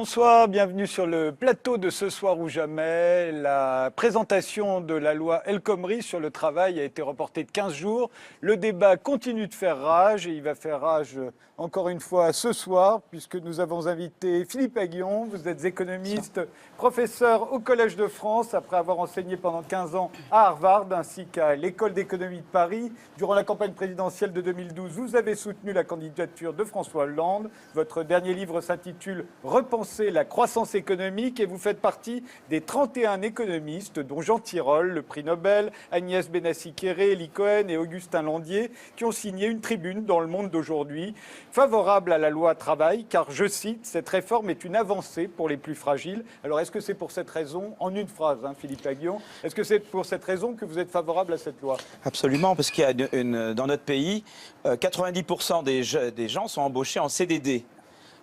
Bonsoir, bienvenue sur le plateau de Ce soir ou jamais. La présentation de la loi El Khomri sur le travail a été reportée de 15 jours. Le débat continue de faire rage et il va faire rage encore une fois ce soir puisque nous avons invité Philippe Aghion. Vous êtes économiste, professeur au Collège de France après avoir enseigné pendant 15 ans à Harvard ainsi qu'à l'École d'économie de Paris. Durant la campagne présidentielle de 2012, vous avez soutenu la candidature de François Hollande. Votre dernier livre s'intitule « Repenser la croissance économique » et vous faites partie des 31 économistes, dont Jean Tirole, le prix Nobel, Agnès Benassi-Kéré, Elie Cohen et Augustin Landier, qui ont signé une tribune dans Le Monde d'aujourd'hui, favorable à la loi travail, car, je cite, « Cette réforme est une avancée pour les plus fragiles ». Alors, est-ce que c'est pour cette raison, en une phrase, Philippe Aghion, est-ce que c'est pour cette raison que vous êtes favorable à cette loi? Absolument, parce qu'il y a dans notre pays, 90% des gens sont embauchés en CDD.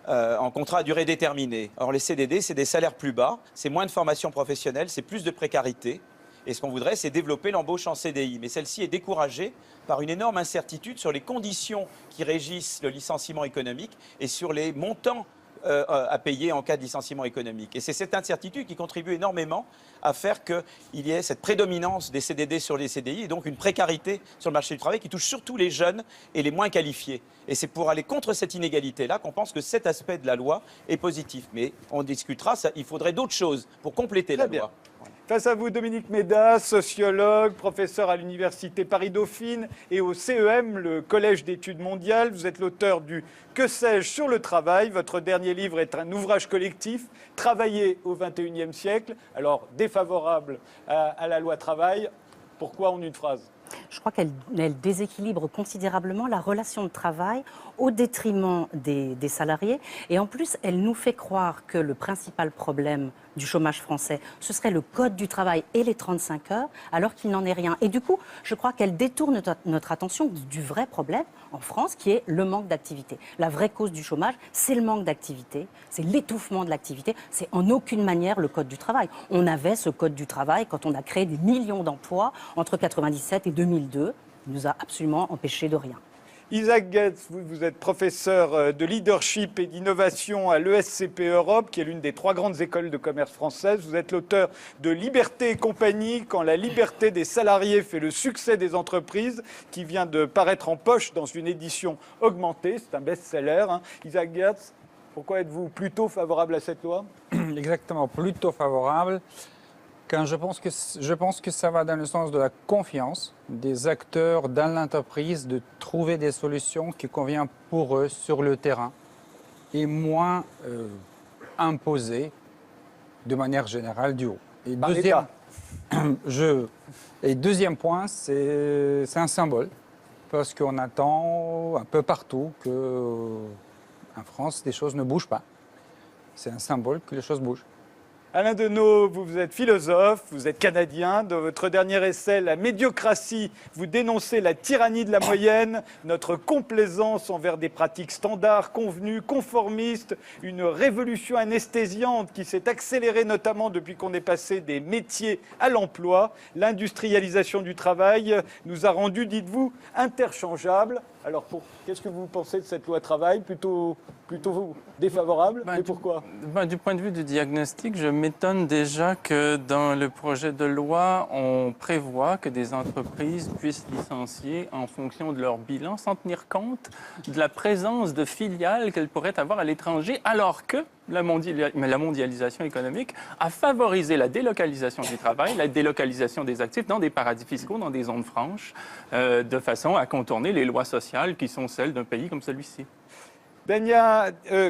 En contrat à durée déterminée. Or, les CDD, c'est des salaires plus bas, c'est moins de formation professionnelle, c'est plus de précarité. Et ce qu'on voudrait, c'est développer l'embauche en CDI. Mais celle-ci est découragée par une énorme incertitude sur les conditions qui régissent le licenciement économique et sur les montants à payer en cas de licenciement économique. Et c'est cette incertitude qui contribue énormément à faire qu'il y ait cette prédominance des CDD sur les CDI et donc une précarité sur le marché du travail qui touche surtout les jeunes et les moins qualifiés. Et c'est pour aller contre cette inégalité-là qu'on pense que cet aspect de la loi est positif. Mais on discutera, il faudrait d'autres choses pour compléter la loi. Face à vous, Dominique Méda, sociologue, professeur à l'Université Paris-Dauphine et au CEM, le Collège d'études mondiales. Vous êtes l'auteur du « Que sais-je sur le travail ». Votre dernier livre est un ouvrage collectif, « Travailler au XXIe siècle ». Alors, défavorable à la loi travail, pourquoi en une phrase ? Je crois qu'elle déséquilibre considérablement la relation de travail au détriment des salariés. Et en plus, elle nous fait croire que le principal problème du chômage français, ce serait le code du travail et les 35 heures, alors qu'il n'en est rien. Et du coup, je crois qu'elle détourne notre attention du vrai problème en France, qui est le manque d'activité. La vraie cause du chômage, c'est le manque d'activité, c'est l'étouffement de l'activité, c'est en aucune manière le code du travail. On avait ce code du travail quand on a créé des millions d'emplois entre 1997 et 2002. Il nous a absolument empêchés de rien. Isaac Goetz, vous êtes professeur de leadership et d'innovation à l'ESCP Europe, qui est l'une des 3 grandes écoles de commerce françaises. Vous êtes l'auteur de Liberté et compagnie, quand la liberté des salariés fait le succès des entreprises, qui vient de paraître en poche dans une édition augmentée. C'est un best-seller. Isaac Goetz, pourquoi êtes-vous plutôt favorable à cette loi? Exactement, plutôt favorable. Quand je pense que ça va dans le sens de la confiance des acteurs dans l'entreprise de trouver des solutions qui conviennent pour eux sur le terrain et moins imposées de manière générale du haut. Et deuxième point, c'est un symbole parce qu'on attend un peu partout qu'en France, les choses ne bougent pas. C'est un symbole que les choses bougent. Alain Deneau, vous êtes philosophe, vous êtes canadien. Dans votre dernier essai, La médiocratie, vous dénoncez la tyrannie de la moyenne, notre complaisance envers des pratiques standards, convenues, conformistes, une révolution anesthésiante qui s'est accélérée notamment depuis qu'on est passé des métiers à l'emploi. L'industrialisation du travail nous a rendus, dites-vous, interchangeables. Alors, qu'est-ce que vous pensez de cette loi travail? Plutôt défavorable? Et pourquoi? Du point de vue du diagnostic, je m'étonne déjà que dans le projet de loi, on prévoit que des entreprises puissent licencier en fonction de leur bilan sans tenir compte de la présence de filiales qu'elles pourraient avoir à l'étranger, alors que la mondialisation économique a favorisé la délocalisation du travail, la délocalisation des actifs dans des paradis fiscaux, dans des zones franches, de façon à contourner les lois sociales qui sont celles d'un pays comme celui-ci.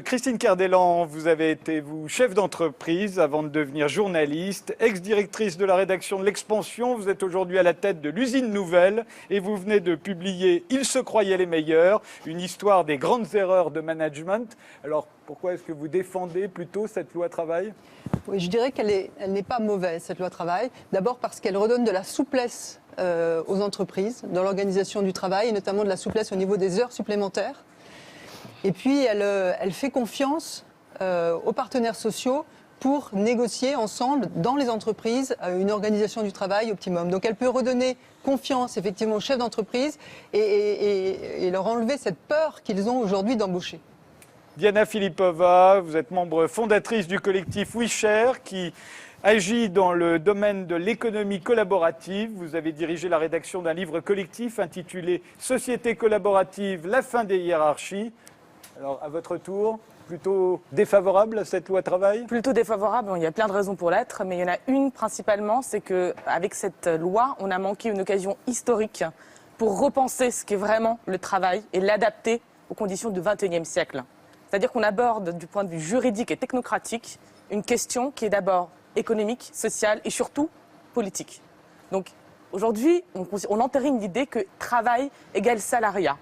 Christine Kerdelan, vous avez été chef d'entreprise avant de devenir journaliste, ex-directrice de la rédaction de l'Expansion. Vous êtes aujourd'hui à la tête de l'Usine Nouvelle et vous venez de publier « Ils se croyaient les meilleurs », une histoire des grandes erreurs de management. Alors, pourquoi est-ce que vous défendez plutôt cette loi travail? Oui, je dirais qu'elle n'est pas mauvaise, cette loi travail. D'abord parce qu'elle redonne de la souplesse aux entreprises dans l'organisation du travail, et notamment de la souplesse au niveau des heures supplémentaires. Et puis, elle fait confiance aux partenaires sociaux pour négocier ensemble, dans les entreprises, une organisation du travail optimum. Donc, elle peut redonner confiance, effectivement, aux chefs d'entreprise et leur enlever cette peur qu'ils ont aujourd'hui d'embaucher. Diana Filipova, vous êtes membre fondatrice du collectif WeShare qui agit dans le domaine de l'économie collaborative. Vous avez dirigé la rédaction d'un livre collectif intitulé « Société collaborative, la fin des hiérarchies ». Alors, à votre tour, plutôt défavorable à cette loi travail? Plutôt défavorable, il y a plein de raisons pour l'être, mais il y en a une principalement, c'est qu'avec cette loi, on a manqué une occasion historique pour repenser ce qu'est vraiment le travail et l'adapter aux conditions du XXIe siècle. C'est-à-dire qu'on aborde du point de vue juridique et technocratique une question qui est d'abord économique, sociale et surtout politique. Donc aujourd'hui, on entérine l'idée que travail égale salariat.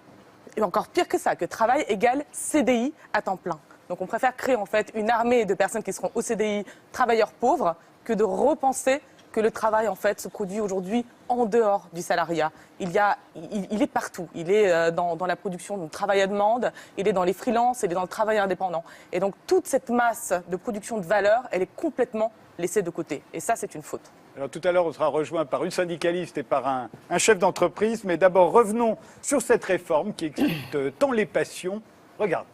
Et encore pire que ça, que travail égale CDI à temps plein. Donc on préfère créer en fait une armée de personnes qui seront au CDI, travailleurs pauvres, que de repenser que le travail en fait se produit aujourd'hui en dehors du salariat. Il est partout. Il est dans la production de travail à demande, il est dans les freelances, il est dans le travail indépendant. Et donc toute cette masse de production de valeur, elle est complètement laissée de côté. Et ça, c'est une faute. Alors tout à l'heure, on sera rejoint par une syndicaliste et par un chef d'entreprise. Mais d'abord, revenons sur cette réforme qui excite tant les passions. Regarde.